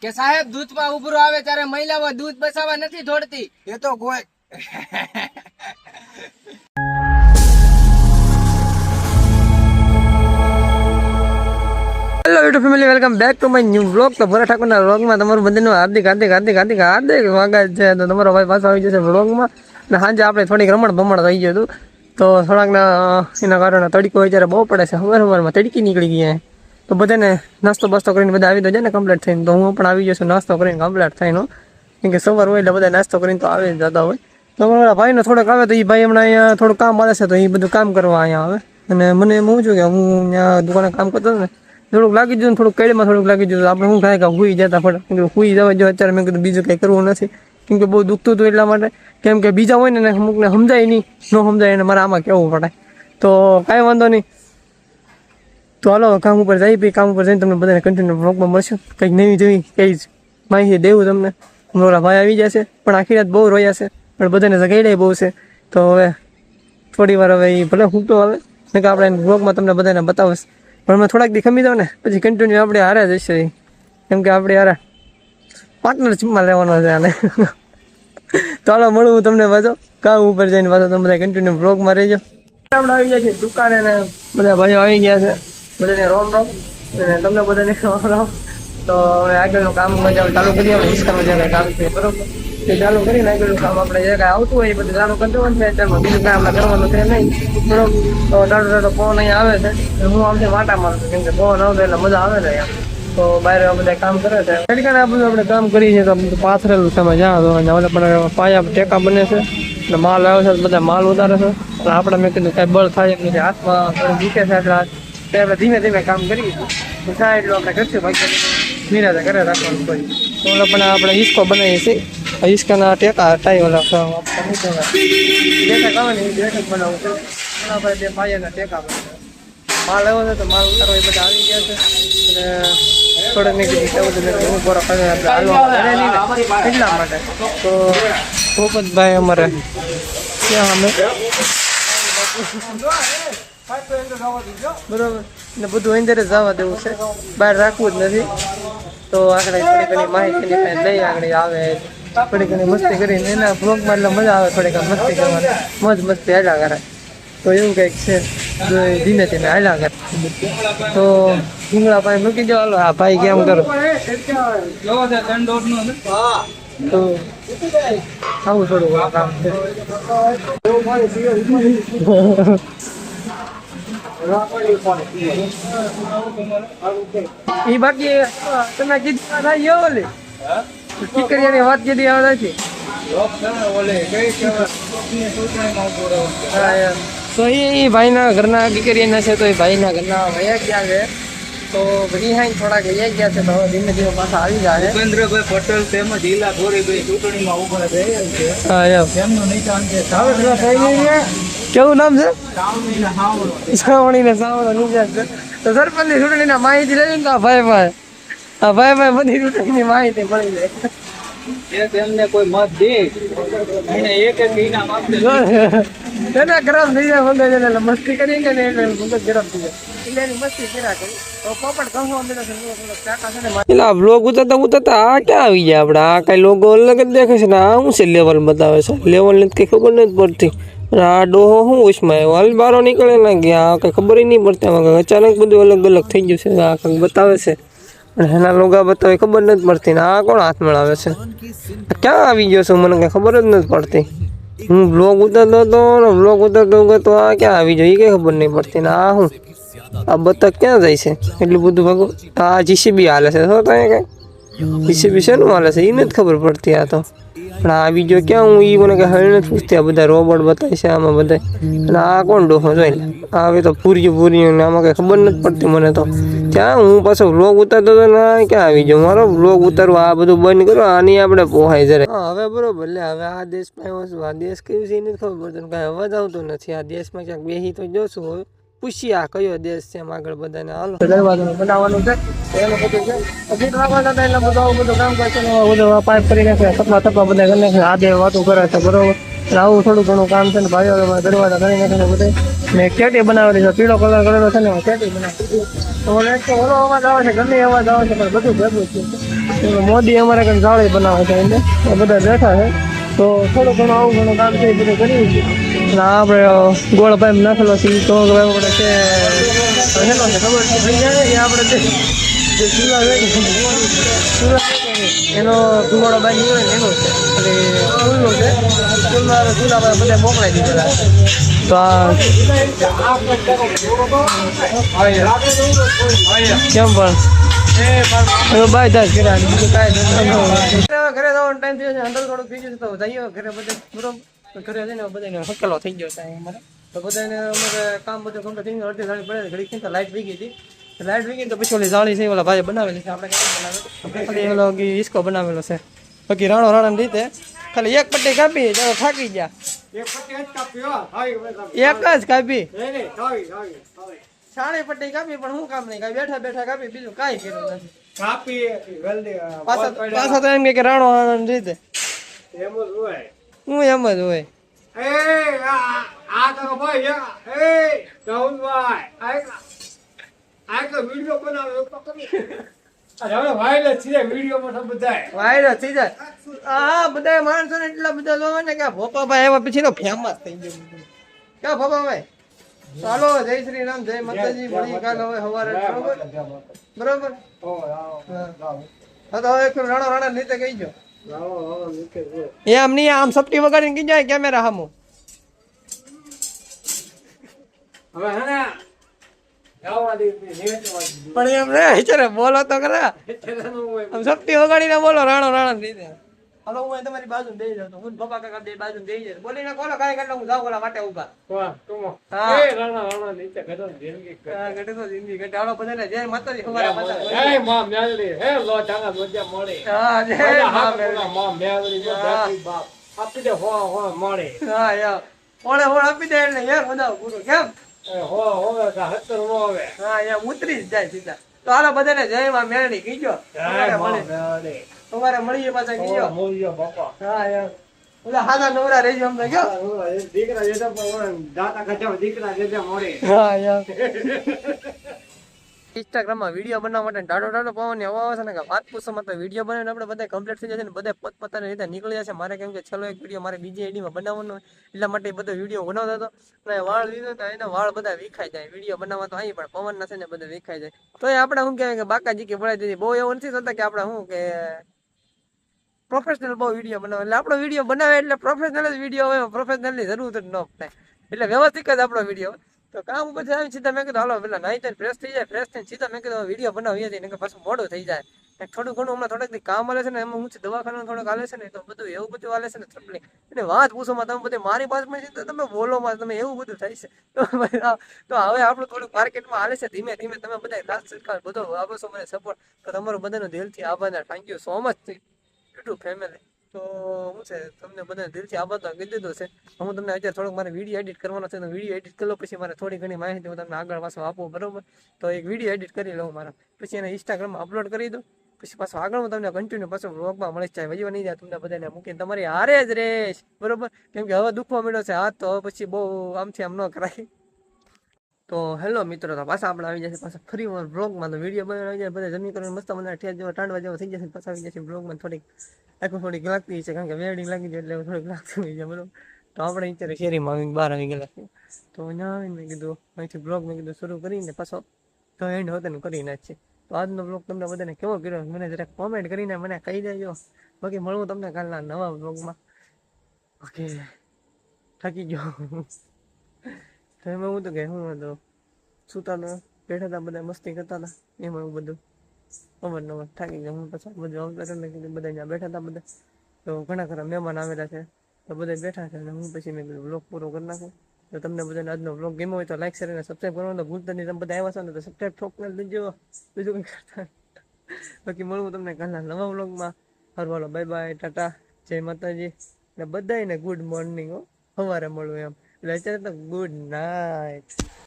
કે સાહેબ દૂધમાં ઉભરો આવે ત્યારે મહિલાઓ દૂધ બસાવવા નથી દોડતી. એ તો કોઈ hello YouTube family, welcome back to my new vlog. તો ભરત ઠાકોરના વ્લોગમાં તમારું બધાનું હાર્દિક સ્વાગત છે. તો તમારો ભાઈ પાછો આવી જશે વ્લોગમાં. અને સાંજે આપણે થોડીક રમણ ભમણ થઈ ગયું હતું, તો થોડાકના એના કારણે તડકો અત્યારે બહુ પડે છે. સવારમાં તડકી નીકળી ગઈ. તો બધાને નાસ્તો બાસ્તો કરીને બધા આવી તો જાય ને કમ્પ્લીટ થઈને. તો હું પણ આવી જઈશું નાસ્તો કરીને કમ્પ્લીટ થઈને, કેમ કે સવાર હોય એટલે બધા નાસ્તો કરીને તો આવી જતા હોય. તો મારા ભાઈનો થોડોક આવે તો એ ભાઈ હમણાં અહીંયા થોડું કામ આવે છે, તો એ બધું કામ કરવા અહીંયા આવે. અને મને એમ હું છું કે હું ત્યાં દુકાને કામ કરતો હતો ને, થોડુંક લાગી ગયું, થોડુંક કડીમાં થોડુંક લાગી ગયું. આપણે શું થાય કે હુઈ જતા ફટ હુઈ જવા જો. અત્યારે મેં કીધું બીજું કંઈ કરવું નથી, કેમ કે બહુ દુખતું હતું એટલા માટે. કેમ કે બીજા હોય ને અમુકને સમજાય નહીં, ન સમજાય એને મારે આમાં કહેવું પડે. તો કાંઈ વાંધો નહીં. તો હાલો કામ ઉપર જઈ, પછી કામ ઉપર જઈને તમને બધાને કન્ટિન્યુ વ્લોગમાં મળશું. કંઈક નવી જોઈ કંઈ જ માહિતી દેવું તમને. મારા ભાઈ આવી જશે, પણ આખી રાત બહુ રોયા છે, પણ બધાને જગાડ્યા બહુ છે. તો હવે થોડી વાર હવે એ ભલે હું તો આવે ને કે આપણે વ્લોગમાં તમને બધાને બતાવીશ. પણ અમે થોડાક દી ખમી જાવ ને પછી કન્ટિન્યુ આપણે હારે જઈશું, કેમ કે આપણે હારે પાર્ટનરશીપમાં લેવાનો છે આને. તો હાલો મળું હું તમને પાછો કામ ઉપર જઈને, પાછો તમે બધા કન્ટિન્યુ વ્લોગમાં રહેજો. આપણે આવી ગયા છીએ દુકાને ને બધા ભાઈઓ આવી ગયા છે, બધાને રોમ રોમ. અને તમને બધાને રોમ. તો હવે આગળનું કામ મજા ચાલુ કરીએ. આપણે હિસ્સામાં જે કાંઈ કામ છે બરોબર એ ચાલુ કરીને આગળનું કામ આપણે જે કાંઈ આવતું હોય એ બધું ચાલુ કરી દેવાનું છે. અત્યારમાં બીજું કાંઈ આપણે કરવાનું છે નહીં બરોબર. તો ટાટો પવન અહીંયા આવે છે, હું આમથી વાટા મારું છું, કેમ કે પવન આવતો એટલે મજા આવે છે અહીંયા. તો બહાર બધા કામ કરે છે તડકાને આ બધું આપણે કામ કરીએ છીએ. તો બધું પાથરેલું તમે જ્યાં તો ઓલે પણ પાયા ટેકા બને છે, એટલે માલ આવે છે, બધા માલ ઉતારે છે. અને આપણે મેં કીધું કાંઈ બળ થાય એમ નથી, હાથમાં દુખે છે એટલે આપણે ધીમે ધીમે કામ કરીએ થાય એટલું આપણે કરશું. બાકી નિરાતે કરે રાખવાનું કોઈ. તો ઓલા પણ આપણે હિસ્કો બનાવીએ છીએ, હિસ્કાના ટેકા ટાઈ ઓલા ટેકા આવે ને એ ટેક બનાવું છે. આપણે બે પાયાના ટેકા બનાવે. માલ આવ્યો છે તો માલ ઉતારવા એ બધા આવી ગયા છે. અને થોડુંક મેં કીધું હું બરો એટલા માટે. તો ભૂપતભાઈ અમારે ત્યાં અમે બરોબર ને બધું અંદર જ જવા દેવું છે, બહાર રાખવું જ નથી. તો આગળ થોડી ઘણી માહિતી લઈ આગળ આવે, થોડી ઘણી મસ્તી કરીને એના બ્લોગમાં એટલે મજા આવે. થોડીક મસ્તી કરવાની મોજ મસ્તી હાલ્યા કરે. તો એવું કંઈક છે, ધીમે ધીમે હાલ્યા કરે. તો ભૂંગળા ભાઈ મૂકી દો. હાલો હા ભાઈ કેમ કરો તો આવું થોડું કામ છે. એ બાકી તમે કીધું ટીકરિયાની વાત કીધી આવે છે. તો એ ભાઈના ઘરના કીકરિયાના છે, તો એ ભાઈના ઘરના વયા ગયા છે. તો રિહાઈ થોડાક વયા ગયા છે, તો હવે ધીમે ધીમે પાછા આવી જાય. ભૂપેન્દ્રભાઈ પટેલ તેમજ જિલ્લા ગોરીભાઈ ચૂંટણીમાં ઉભા થયેલ છે. હા એમ તેમનું નિશાન છે કેવું નામ છે? સાવણી ને સાવણો નિશાન છે. તો સરપંચની ચૂંટણીના માહિતી લઈ ને તો આ ભાઈ બધી ચૂંટણીની માહિતી મળી જાય. તેમને કોઈ મત દે એને એક ઇનામ આપે. એના ખરાબ થઈ જાય મગજ, એટલે મસ્તી કરી ને એટલે મગજ ગરમ થઈ જાય એટલે એની મસ્તી કર્યા કરી. તો પોપટ કહો એટલે બ્લોગ ઉતરતા આ ક્યાં આવી જાય આપણે? આ કઈ લોગો અલગ જ દેખે છે ને આ શું છે? લેવલ બતાવે છે, લેવલ ને કઈ ખબર નથી પડતી. આ ડોહો શું ઉસમાં હાલ બારો નીકળે ના ગયા, કઈ ખબર નહીં પડતી. અચાનક બધું અલગ અલગ થઈ ગયું છે. આ કંઈક બતાવે છે અને એના લોગા બતાવે ખબર નથી પડતી. ને આ કોણ હાથ મળાવે છે? ક્યાં આવી ગયો છું મને કઈ ખબર જ નથી પડતી. હું બ્લોગ ઉતરતો હતો ને બ્લોગ ઉતરતો તો આ ક્યાં આવી જાય એ કઈ ખબર નહીં પડતી. ને આ શું આ બતક ક્યાં જાય છે એટલું બધું ભગું? આ જીસીબી હાલે છે. તો કઈ જીસીબી શેનું હાલે છે એ નથી ખબર પડતી. આ તો પણ આ બીજો ક્યાં હું એ મને કઈ હળ નથી પૂછતી. આ બધા રોબોટ બતાવે છે આમાં બધા. અને આ કોણ ડોહો જોઈ લે? હવે તો પૂર્યું ને આમાં કઈ ખબર નથી પડતી મને. તો ત્યાં હું પાછો વ્લોગ ઉતારતો હતો ને ક્યાં આવી જાઉં? મારો વ્લોગ ઉતારવા આ બધું બંધ કરો, આની આપણે પોહાય જરે. હા હવે બરોબર. લે હવે આ દેશમાં આવ્યો છું, આ દેશ કયું છે એ નથી ખબર પડતું, કાંઈ અવાજ આવતો નથી. આ દેશમાં ક્યાંક બેસી તો જોશું હવે પૂછીએ આ કયો દેશ છે એમ આગળ બધાને. હાલો દરવાજાનું બનાવવાનું છે એનું બધું છે. એટલે બધું કામ કરશે ને બધું પાઇપ કરી નાખે, થપા બધા કરી નાખે. આ બે વાતો કરે છે બરોબર. આવું થોડું ઘણું કામ છે ને ભાઈઓ દરવાજા કરી નાખે બધે. મેં કેટી બનાવેલી છે, પીળો કલર કરેલો છે ને કેટી બનાવી. તો ઓલો અવાજ આવે છે, ગમે અવાજ આવે છે, પણ બધું ભેગું છે. મોદી અમારે કંઈ જાળી બનાવે છે એને બધા બેઠા છે તો થોડું ઘણું આવું ઘણું કામ છે એ બધું કર્યું છે અને આપણે ગોળ પાઇપ નાખેલો છે તો આપણે છે હેલો છે ખબર છે થઈ જાય એ આપણે જે ચૂલા હોય ને ચૂલા એનો ધુમાડો બાજુ હોય ને એનો છે એટલે ચૂલો છે ચૂલા પર બધા મોકલાઈ દીધેલા તો આ કેમ પણ બાય થાય ઘરે બીજું કાંઈ ઘરે જવાનો ટાઈમ થયો છે અંદર થોડુંક થઈ ગયું તો જઈએ ઘરે બધે બરોબર ઘરે જઈને બધાને હકેલો થઈ ગયો છે અમારે તો બધાને અમારે કામ બધું કમ્પ્લીટ થઈ ગયું અડધી જાળી પડે ઘડી ખીંચા લાઇટ વી ગઈ હતી લાઇટ વી ગઈ તો પછી ઓલી જાળી છે ઓલા ભાઈ બનાવેલી છે આપણે ખાલી ઓલો હિસ્કો બનાવેલો છે બાકી રાણાની રીતે ખાલી એક પટ્ટી કાપી તો થાકી ગયા એક જ કાપી સાડી પટ્ટી કાપી પણ હું કામ નહીં કાપી બેઠા બેઠા કાપી બીજું કાંઈ કર્યું નથી પાછા તો એમ કે રાણો રીતે હું એમ જ હોય વાયરસ થઈ જાય હા બધા માણસો ને એટલા બધા જોવા ને કે ભોપાભાઈ એવા પછી નો ફેમસ થઈ ગયો ક્યાં ભોપાભાઈ ચાલો જય શ્રી રામ જય માતાજી મળી કાલ હવે સવારે બરોબર હા તો હવે રાણા નીચે કહી જો એમ નહીં આમ સપટી વગાડીને કઈ જાય કેમેરા સામુ પણ એમ રે હિચરે બોલો તો ખરા આમ સપટી વગાડીને બોલો રાણા રીતે હાલો હું તમારી બાજુ બેસી જાઉં તો હું પપ્પા કાકા બે બાજુ બેસી જાય બોલીને કોલો કાંઈ એટલે હું જાઉં ઓલા વાટે ઉભા જિંદગી ઘટાડો બધાને જય માતાજી ખબર આપી દે એટલે યાર બધા પૂરું કેમ ઉતરી જ જાય સીધા તો હાલો બધાને જય માં મેળણી કીજો તમારે મળીએ પાછા કીજો હા યાર ઓલા હાથા નવરા રહેજો અમને કયો હા યાર ઇન્સ્ટાગ્રામમાં વિડીયો બનાવવા માટે ટાઢો પવન એવો આવે છે ને કે વાત પૂછવામાં તો વિડીયો બનાવીને આપણે બધા કમ્પ્લીટ થઈ જશે ને બધા પોતપોતાની રીતે નીકળી જશે મારે કેમ કે છેલ્લો એક વિડીયો મારે બીજી આઈડીમાં બનાવવાનો એટલા માટે બધો વિડીયો બનાવતો હતો અને વાળ લીધો તો એના વાળ બધા વિખાઈ જાય વિડીયો બનાવવા તો અહીં પણ પવન નથી ને બધા વિખાઈ જાય તો એ આપણે શું કહેવાય કે બાકાજી કે પડાઈ દીધી બહુ એવું નથી થતા કે આપણે શું કે પ્રોફેશનલ બહુ વિડીયો બનાવે એટલે આપણો વિડીયો બનાવે એટલે પ્રોફેશનલ જ વિડીયો હોય પ્રોફેશનલની જરૂર જ ન પડે એટલે વ્યવસ્થિત જ આપણો વિડીયો તો કામ પછી આવીને સીધા મેં કીધું હાલો પેલા નાઈ તો ફ્રેશ થઈ જાય ફ્રેશ થઈને સીધા મેં કીધું વિડીયો બનાવીએ છીએ ને પાછું મોડું થઈ જાય થોડું ઘણું હમણાં થોડાક કામ હાલે છે ને એમાં હું દવાખાનું થોડુંક હાલે છે ને તો બધું એવું બધું હાલે છે ને તકલીફ એટલે વાત પૂછોમાં તમે બધી મારી પાસમાં છે તો તમે બોલોમાં તમે એવું બધું થાય છે તો હવે આપણું થોડુંક માર્કેટમાં હાલે છે ધીમે ધીમે તમે બધા રાજ સરકાર બધો આપો છો મને સપોર્ટ તો તમારો બધાનો દિલથી આભાર thank you so much YouTube family તો શું છે તમને બધાને દિલથી આભાર તો કહી દીધો છે હું તમને અત્યારે થોડોક મારે વિડીયો એડિટ કરવાનો છે તો વિડીયો એડિટ કરી લો પછી મારે થોડી ઘણી માહિતી હું તમને આગળ પાછો આપું બરોબર તો એક વિડીયો એડિટ કરી લઉં મારા પછી એને ઇન્સ્ટાગ્રામમાં અપલોડ કરી દઉં પછી પાછું આગળ હું તમને કન્ટિન્યુ પાછું વ્લોગમાં મળી જાય વજવા નહીં જાય તમને બધાને મૂકીને તમારી હારે જ રેશ બરોબર કેમ કે હવે દુખવા મળ્યો છે હાથ તો હવે પછી બહુ આમથી આમ ન કરાય તો હેલો મિત્રો તો પાછા આપણે આવી જશે પાછા ફરી વાર બ્લોગમાં તો વિડીયો બનાવી જાય બધા જમી કરીને મસ્ત મને ઠેર જેવો ટાંડવા જેવો થઈ જશે પાછા આવી જશે બ્લોગમાં થોડીક લાગતી છે કારણ કે વેડિંગ લાગી જાય એટલે થોડીક લાગતી હોય છે બરોબર તો આપણે અત્યારે શેરીમાં આવીને બહાર આવી ગયેલા છે તો અહીંયા આવીને મેં કીધું અહીંથી બ્લોગ મેં કીધું શરૂ કરીને પાછો તો એન્ડ હોતે કરી નાખશે તો આજનો બ્લોગ તમને બધાને કેવો કર્યો મને જરાક કોમેન્ટ કરીને મને કહી દેજો બાકી મળવું તમને કાલના નવા બ્લોગમાં ઓકે થાકી ગયો તો એમાં હું તો કે હું હતો સુતા બેઠા હતા બધા મસ્તી કરતા હતા એમાં એવું બધું અવારનવાર થાકી ગયા હું પછી બધું આવતા એટલે બધા ત્યાં બેઠા હતા બધા તો ઘણા ખરા મહેમાન આવેલા છે તો બધા બેઠા છે અને હું પછી મેં કીધું બ્લોગ પૂરો કરી નાખું તો તમને બધાને આજનો બ્લોગ ગમ્યો હોય તો લાઈક શેર અને સબસ્ક્રાઈબ કરવાનું તો ભૂલતા નહીં તમે બધા આવ્યા છો ને તો સબસ્ક્રાઈબ ઠોકને લેજો બીજું કંઈ કરતા બાકી મળવું તમને કાલના નવા બ્લોગમાં હરવાલો બાય બાય ટાટા જય માતાજી ને બધાને ગુડ મોર્નિંગ હો સવારે મળવું એમ એટલે અત્યારે તો ગુડ નાઇટ